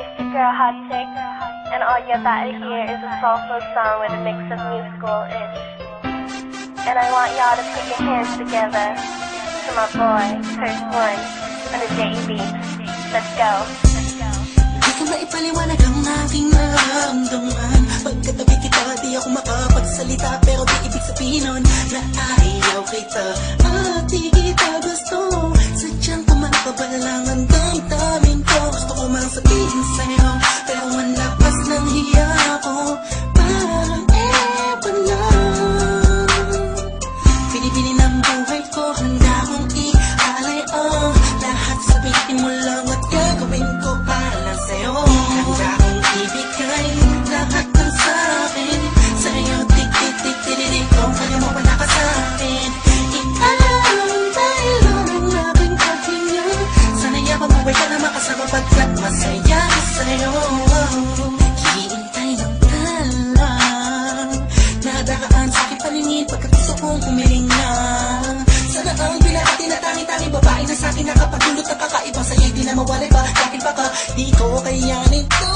it's your girl Hot Chick, and all you're about to hear is a soulful song with a mix of musical-ish. And I want y'all to put your hands together to my boy, Curse One, on the JB. Let's go. Di ko maipaliwanag ang aking nararamdaman. Pagkatabi kita, di ako makapagsalita, pero di ibig sabihin nun na ayaw kita at di kita gusto. Sadyang kumakabalang ang damdamin ko. Gusto ko mang sabihin sa'yo, pero ang lakas ng hiya ko parang ewan lang. Pinipili ng buhay ko, handa kong ialay ang lahat. Sabihin mo lang at gagawin ko para lang sa'yo. Handa kong ibigay lahat ng sa'kin sa'yo. Tik-tik-tik-tik-tik kung kaya mo wala ka sa'kin. Ialam dahil lang ang aking paghinga. Sana'y mabuhay ka na makasama pagkat masaya ko sa'yo. Hihintay ng talang nadaan sa aking paningin pagkat gusto kong umiling na. Sana ang pinakati na tangi-tangi babae na sa'kin nakapagdulot ng kakaibang sa'yo'y di na mawalay pa. Dahil baka di ko kayanin to.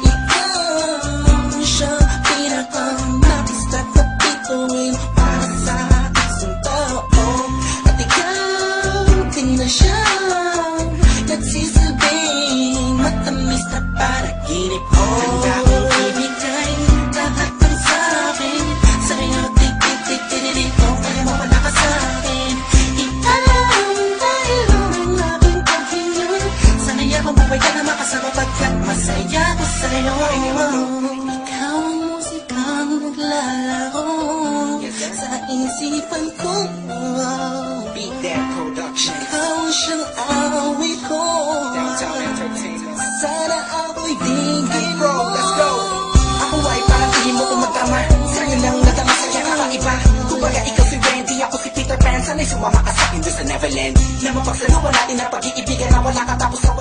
Ikaw siya pinakanapis at napituin para sa isang tao. At ikaw din na siya nagsisilbing matamis na panaginip ko. Handa kong ibigay lahat ng sa'kin sa'yo. Tik-tik-tik-tik kung kaya mo wala ka sa'kin. Ialam dahil lang ang aking paghinga. Sana'y mabuhay ka na makasama pagkat masaya ko sa'yo. Ikaw ang musikang naglalaro sa isipan ko. Beat That Production. Ikaw siyang awit ko. Downtown Entertainment. Sana ako'y tingin Bro, mo. let's go. Ako ay parang tingin mo tumatama. Sa'yo lang nadama sa'yo kakaiba. Kumbaga ikaw si Wendy, ako si Peter Pan. Sana'y sumama ka sa'kin doon sa Neverland. Na mapagsaluhan natin na pag-iibigan na wala katapos sa